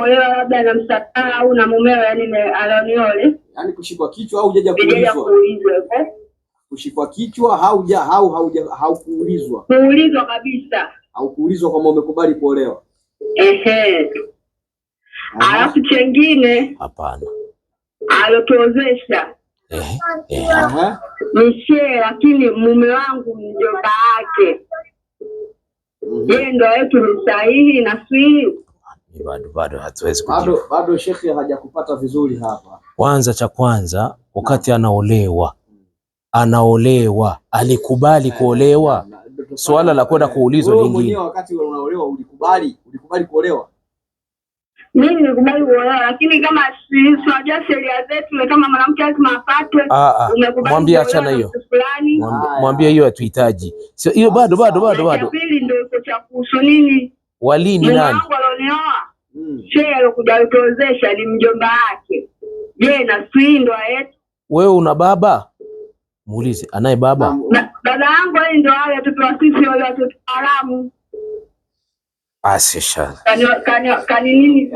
labda na msafara au na mumeo, yani aloniole, yani kushikwa kichwa au hujaja kuulizwa? Kushikwa kichwa haukuulizwa? Kuulizwa kabisa. Haukuulizwa kama umekubali kuolewa? Ehe. Alafu chengine, hapana, alotozesha Mishe, lakini mume wangu mjomba wake yeye ndo yetu ni sahihi na sii bado hatuwezi kujibu. Bado shekhe hajakupata vizuri hapa. Kwanza cha kwanza, wakati anaolewa alikubali kuolewa? Swala la kwenda kuulizwa lingine. Wewe mwenyewe wakati unaolewa ulikubali kuolewa? Mimi nilikubali kuolewa, lakini kama tunajua sheria zetu kama mwanamke lazima apatwe. Mwambie achana hiyo. Mwambie hiyo hatuhitaji. Sio hiyo, bado. Pili ndio cha kuhusu nini? Wali ni nani? Mungu alionioa. Shehe alikuja kuozesha ni mjomba wake. Je, na sii ndo yetu? Wewe una baba? Muulize, anaye baba? Baba yangu yeye ndo wale watoto wa sisi wale watoto haramu. Asisha. Kani nini?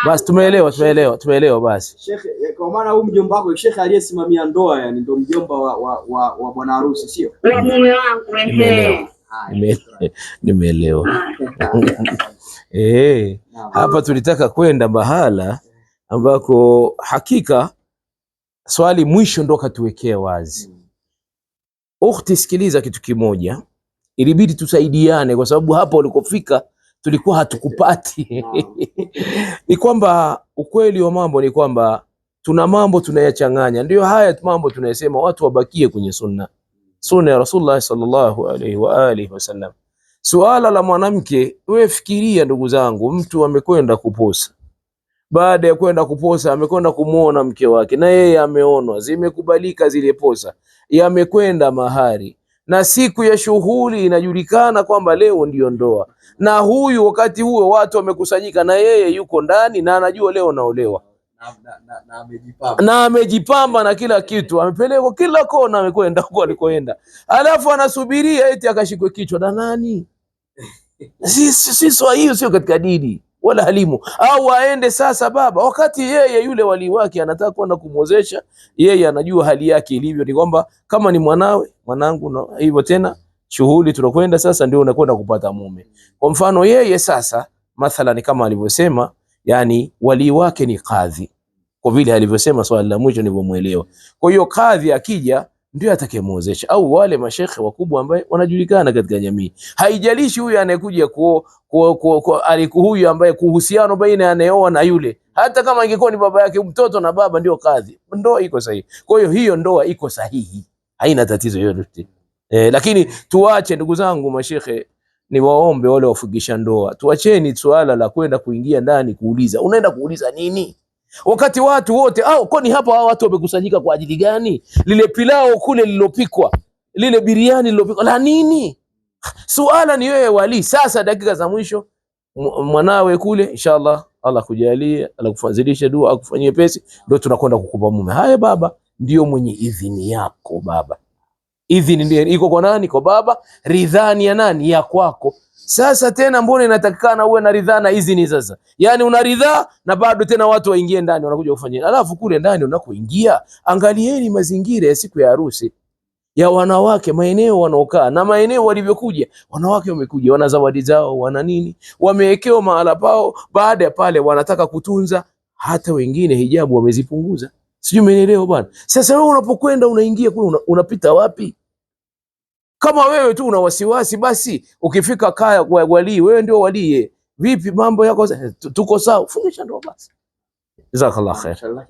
Basi tumeelewa basi. Sheikh, kwa maana huyu mjomba wako Sheikh aliyesimamia ndoa, yani ndio mjomba wa bwana harusi, sio? Wa mume wangu. Nimeelewa. Hapa tulitaka kwenda mahala ambako hakika swali mwisho ndo katuwekea wazi. Ukhti, sikiliza kitu kimoja, ilibidi tusaidiane kwa sababu hapa ulikofika tulikuwa hatukupati. Ni kwamba ukweli wa mambo ni kwamba tuna mambo tunayachanganya. Ndio haya mambo tunayasema watu wabakie kwenye sunna ya Rasulullah sallallahu alaihi wa alihi wasallam. Suala la mwanamke, wewe fikiria ndugu zangu, mtu amekwenda kuposa. Baada ya kwenda kuposa amekwenda kumuona mke wake na yeye ameonwa, zimekubalika zile posa, yamekwenda mahari, na siku ya shughuli inajulikana kwamba leo ndiyo ndoa, na huyu wakati huo watu wamekusanyika na yeye yuko ndani na anajua leo naolewa na amejipamba na kila kitu, amepelekwa kila kona, amekwenda huko alikoenda, alafu anasubiria eti akashikwe kichwa na nani? Hiyo sio katika dini wala halimu. Au aende sasa baba, wakati yeye yule wali wake anataka kwenda kumwozesha, yeye anajua hali yake ilivyo, ni kwamba kama ni mwanangu na hivyo tena shughuli tunakwenda sasa, ndio unakwenda kupata mume. Kwa mfano yeye sasa mathalan kama alivyosema, yani wali wake ni kadhi, kwa vile alivyosema swali la mwisho nilivyomuelewa. Kwa hiyo kadhi akija ndio atakayemwozesha, au wale mashekhe wakubwa ambao wanajulikana katika jamii. Haijalishi huyu anayekuja huyu ambaye kuhusiano baina anayeoa na yule, hata kama ingekuwa ni baba yake, mtoto na baba ndio kadhi, ndoa iko sahihi. Kwa hiyo ndoa iko sahihi, haina tatizo yoyote. Lakini tuache ndugu zangu mashekhe, ni waombe wale wafugisha ndoa, tuacheni swala la kwenda kuingia ndani kuuliza. Unaenda kuuliza nini wakati watu wote kwani hapa hao watu wamekusanyika kwa ajili gani? Lile pilao kule lilopikwa, lile biriani lilopikwa la nini? Suala ni wewe wali. Sasa dakika za mwisho mwanawe kule, inshallah Allah kujalie, Allah kufazilisha dua, akufanyie pesi, ndio tunakwenda kukupa mume. Haya baba, ndio mwenye idhini yako baba. Idhini ndio iko kwa nani? Kwa baba. Ridhani ya nani? Ya kwako. Sasa tena mbona inatakikana uwe na ridhaa na idhini sasa? Yani unaridhaa na bado tena watu waingie ndani wanakuja kufanya. Alafu kule ndani unakoingia, angalieni mazingira ya siku ya harusi ya wanawake, maeneo wanaokaa na maeneo walivyokuja. Wanawake wamekuja, wana zawadi zao, wana nini, wamewekewa mahala pao. Baada ya pale wanataka kutunza, hata wengine hijabu wamezipunguza. Sijui umeelewa bwana. Sasa wewe unapokwenda unaingia kule, unapita wapi? Kama wewe tu una wasiwasi, basi ukifika kaya kwa wali, wewe ndio wali, vipi mambo yako, tuko sawa, fungisha ndoa basi. Jazakallah khair.